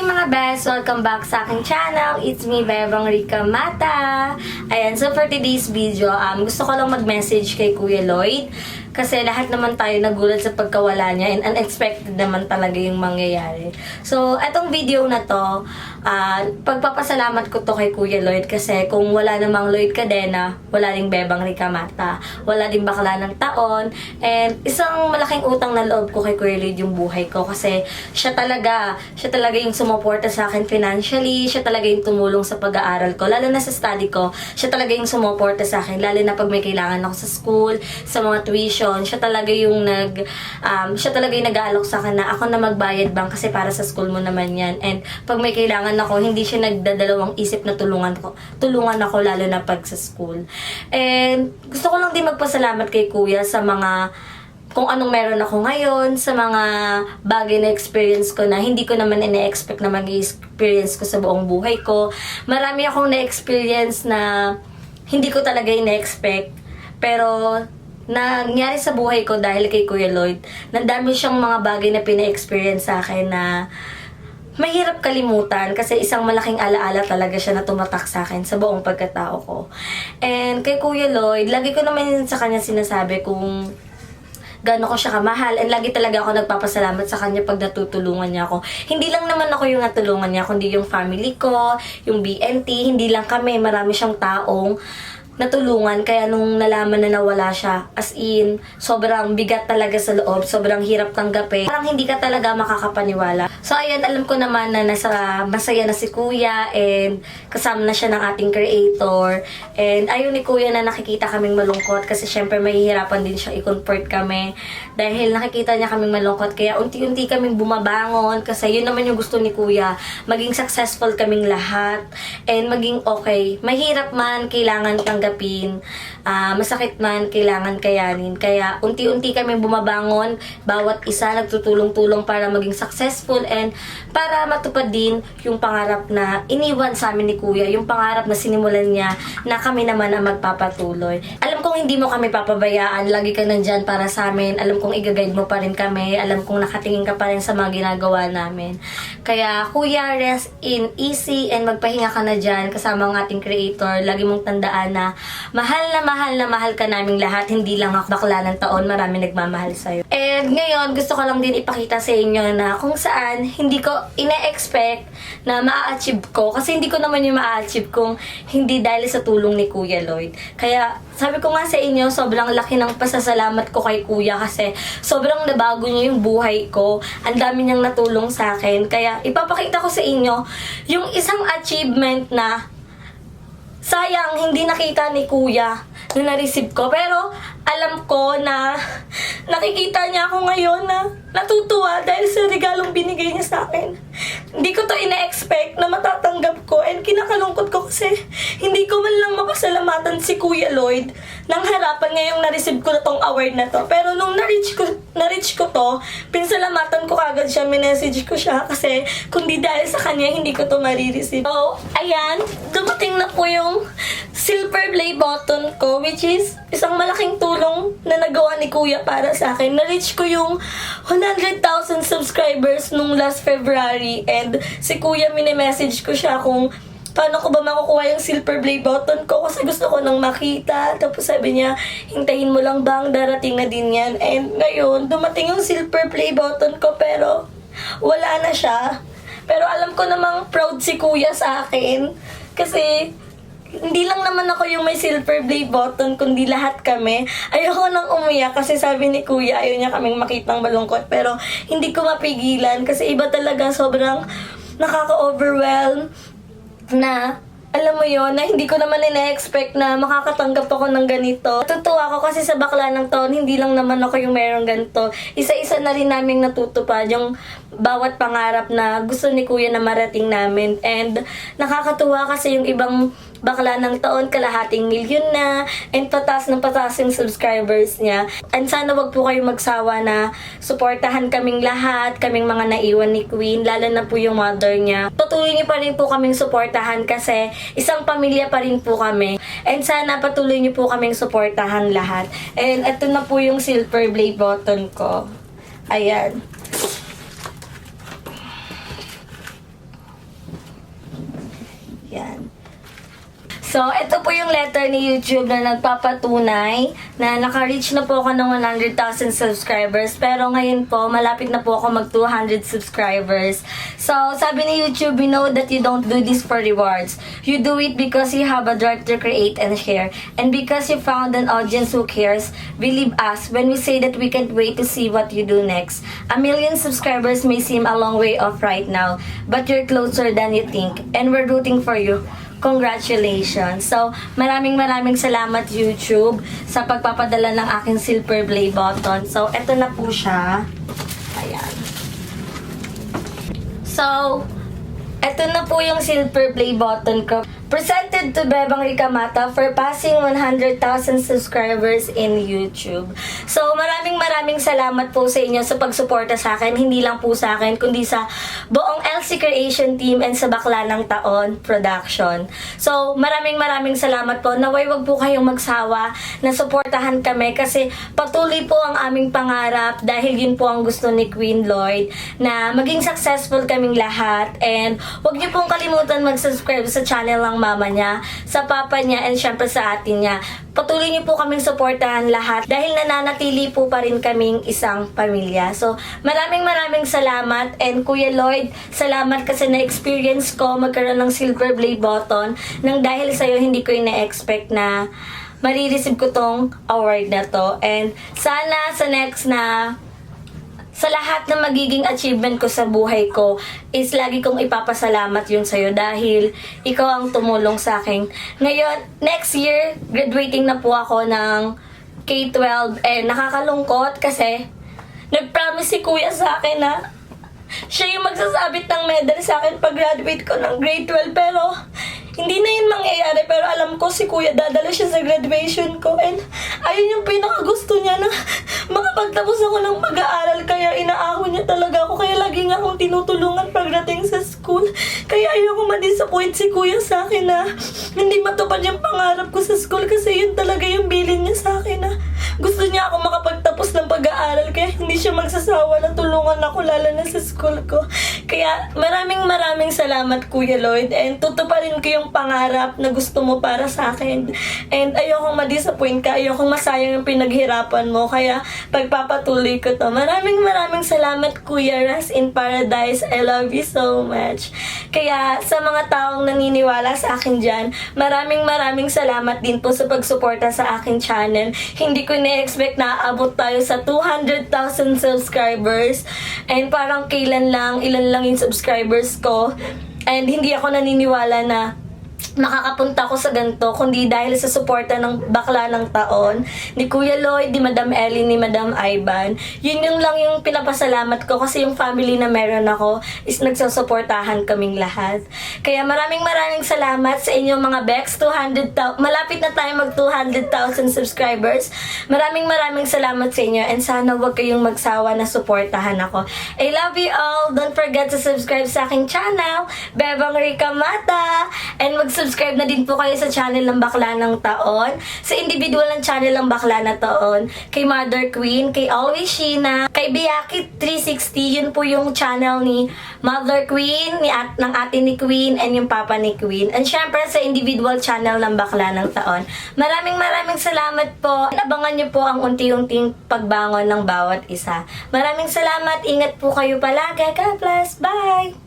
mga best! Welcome back sa aking channel. It's me, Bebang Rica Mata. Ayan, so for today's video, gusto ko lang mag-message kay Kuya Lloyd. Kasi lahat naman tayo nagulat sa pagkawala niya and unexpected naman talaga yung mangyayari. So, etong video na to, pagpapasalamat ko to kay Kuya Lloyd kasi kung wala namang Lloyd Cadena, wala ding Bebang Rica Mata, wala ding Bakla ng Taon, and isang malaking utang na loob ko kay Kuya Lloyd yung buhay ko kasi siya talaga yung sumuporta sa akin financially, siya talaga yung tumulong sa pag-aaral ko, lalo na sa study ko, siya talaga yung sumuporta sa akin, lalo na pag may kailangan ako sa school, sa mga tuition, siya talaga yung nag-aalok sa akin na ako na magbayad bang kasi para sa school mo naman yan. And pag may kailangan ako, hindi siya nagdadalawang isip na tulungan ako lalo na pag sa school. And gusto ko lang din magpasalamat kay Kuya sa mga kung anong meron ako ngayon, sa mga bagay na experience ko na hindi ko naman ina-expect na mag-experience ko sa buong buhay ko. Marami akong na-experience na hindi ko talaga ina-expect, pero nangyari sa buhay ko dahil kay Kuya Lloyd. Nandami siyang mga bagay na pina-experience sa akin na mahirap kalimutan kasi isang malaking alaala talaga siya na tumatak sa akin sa buong pagkatao ko. And kay Kuya Lloyd, lagi ko naman sa kanya sinasabi kung gaano ko siya kamahal, and lagi talaga ako nagpapasalamat sa kanya pag natutulungan niya ako. Hindi lang naman ako yung natulungan niya, kundi yung family ko, yung BNT, hindi lang kami, marami siyang taong natulungan. Kaya nung nalaman na nawala siya, as in, sobrang bigat talaga sa loob, sobrang hirap tanggapin. Parang hindi ka talaga makakapaniwala. So ayan, alam ko naman na masaya na si Kuya and kasama na siya ng ating creator. And ayun ni Kuya na nakikita kaming malungkot kasi syempre mahihirapan din siya i-comfort kami. Dahil nakikita niya kaming malungkot, kaya unti-unti kaming bumabangon kasi yun naman yung gusto ni Kuya. Maging successful kaming lahat and maging okay. Mahirap man, kailangan tanggapin. Masakit man, kailangan kayanin. Kaya unti-unti kami bumabangon, bawat isa nagtutulong-tulong para maging successful and para matupad din yung pangarap na iniwan sa amin ni Kuya, yung pangarap na sinimulan niya na kami naman ang magpapatuloy. Alam kong hindi mo kami papabayaan, lagi ka nandyan para sa amin, alam kong i-guide mo pa rin kami, alam kong nakatingin ka pa rin sa mga ginagawa namin. Kaya Kuya, rest in easy and magpahinga ka na dyan kasama ang ating creator. Lagi mong tandaan na mahal ka naming lahat, hindi lang ako Bakla ng Taon, marami nagmamahal sa'yo. And ngayon, gusto ko lang din ipakita sa inyo na kung saan hindi ko ina-expect na ma-achieve ko, kasi hindi ko naman yung ma-achieve kung hindi dahil sa tulong ni Kuya Lloyd. Kaya sabi ko nga sa inyo, sobrang laki ng pasasalamat ko kay Kuya kasi sobrang nabago niya yung buhay ko. Ang dami niyang natulong sa akin. Kaya ipapakita ko sa inyo yung isang achievement na sayang hindi nakita ni Kuya na na-receive ko. Pero alam ko na nakikita niya ako ngayon na natutuwa dahil sa regalong binigay niya sa akin. Hindi ko to ina-expect na matatanggap ko and kinakalungkot ko kasi hindi ko man lang mapasalamatan si Kuya Lloyd nang harapan ngayong na-receive ko na tong award na to. Pero nung na-reach ko to, pinsalamatan ko kagad siya, minessage ko siya kasi kundi dahil sa kanya hindi ko to marireceive. So, ayan, dumating na po yung silver play button ko, which is isang malaking tulong na nagawa ni Kuya para sa akin. Na-reach ko yung 100,000 subscribers nung last February and si Kuya mini-message ko siya kung paano ko ba makukuha yung silver play button ko kasi gusto ko nang makita. Tapos sabi niya, hintayin mo lang bang darating na din yan. And ngayon, dumating yung silver play button ko pero wala na siya. Pero alam ko namang proud si Kuya sa akin kasi hindi lang naman ako yung may silver play button, kundi lahat kami. Ayoko nang umuyak kasi sabi ni Kuya, ayaw niya kaming makitang malungkot. Pero hindi ko mapigilan kasi iba talaga, sobrang nakaka-overwhelm na, alam mo yon na hindi ko naman ina-expect na makakatanggap ako ng ganito. Natutuwa ako kasi sa Bakla ng Taon, hindi lang naman ako yung mayroong ganito. Isa-isa na rin naming natutupad yung bawat pangarap na gusto ni Kuya na marating namin. And nakakatuwa kasi yung ibang Bakla ng Taon, kalahating milyon na, and pataas ng pataas yung subscribers niya. And sana wag po kayo magsawa na suportahan kaming lahat, kaming mga naiwan ni Queen, lalo na po yung mother niya. Patuloy niyo pa rin po kaming suportahan kasi isang pamilya pa rin po kami. And sana patuloy niyo po kaming suportahan lahat. And ito na po yung silver play button ko. Ayan. So, ito po yung letter ni YouTube na nagpapatunay na naka-reach na po ako ng 100,000 subscribers. Pero ngayon po, malapit na po ako mag 200 subscribers. So, sabi ni YouTube, we know that you don't do this for rewards. You do it because you have a drive to create and share. And because you found an audience who cares. Believe us when we say that we can't wait to see what you do next. A million subscribers may seem a long way off right now, but you're closer than you think. And we're rooting for you. Congratulations! So, maraming salamat YouTube sa pagpapadala ng aking silver play button. So, eto na po siya. Ayan. So, eto na po yung silver play button ko. Presented to Bebang Rica Mata for passing 100,000 subscribers in YouTube. So, maraming salamat po sa inyo sa pagsuporta sa akin. Hindi lang po sa akin, kundi sa buong LC Creation team and sa Bakla ng Taon Production. So, maraming salamat po. Naway wag po kayong magsawa na suportahan kami kasi patuloy po ang aming pangarap dahil yun po ang gusto ni Queen Lloyd na maging successful kaming lahat. And wag niyo pong kalimutan mag-subscribe sa channel ng mama niya, sa papa niya, and syempre sa atin niya. Patuloy niyo po kaming suportahan lahat dahil nananatili po pa rin kaming isang pamilya. So, maraming salamat. And Kuya Lloyd, salamat kasi na-experience ko magkaroon ng silver play button nang dahil sa'yo hindi ko ina-expect na marireceive ko tong award na to. And sana sa next na sa lahat ng magiging achievement ko sa buhay ko is lagi kong ipapasalamat yun sa'yo dahil ikaw ang tumulong sa akin. Ngayon, next year, graduating na po ako ng K-12. Nakakalungkot kasi nag-promise si Kuya sa akin na siya yung magsasabit ng medal sa akin pag graduate ko ng grade 12. Pero hindi na yun mangyayari, pero alam ko si Kuya dadala siya sa graduation ko and ayun yung pinakagusto niya na makapagtapos ako ng mag-aaral, kaya inaako niya talaga ako, kaya lagi nga akong tinutulungan pagdating sa school. Kaya ayoko ma-disappoint si Kuya sa akin na hindi matupad yung pangarap ko sa school kasi yun talaga yung bilin niya sa akin na gusto niya ako makapagtapos ng pag-aaral, kaya hindi siya magsasawa na tulungan ako lalo na sa school ko. Kaya maraming salamat Kuya Lloyd, and tutuparin ko yung pangarap na gusto mo para sa akin. And ayokong ma-disappoint ka, ayokong masayang yung pinaghirapan mo, kaya pagpapatuloy ko to. Maraming salamat Kuya Ras in Paradise. I love you so much. Kaya sa mga taong naniniwala sa akin dyan, maraming salamat din po sa pagsuporta sa aking channel. Hindi ko na-expect na aabot tayo sa 200,000 subscribers. And parang ilan lang yung subscribers ko. And hindi ako naniniwala na makakapunta ko sa ganito kundi dahil sa suporta ng Bakla ng Taon, ni Kuya Lloyd, ni Madam Ellie, ni Madam Ivan. Yun yung lang yung pinapasalamat ko kasi yung family na meron ako is nagsusuportahan kaming lahat. Kaya maraming salamat sa inyong mga Bex. Malapit na tayo mag 200,000 subscribers. Maraming salamat sa inyo and sana wag kayong magsawa na suportahan ako. I love you all. Don't forget to subscribe sa aking channel, Bebang Rica Mata, and mag-subscribe na din po kayo sa channel ng Bakla ng Taon, sa individual ng channel ng Bakla na Taon, kay Mother Queen, kay Always Sheena, kay Biyaki 360, yun po yung channel ni Mother Queen, ng ate ni Queen, and yung papa ni Queen. And syempre sa individual channel ng Bakla ng Taon. Maraming salamat po. Abangan nyo po ang unti-unting pagbangon ng bawat isa. Maraming salamat. Ingat po kayo palagi. God bless. Bye!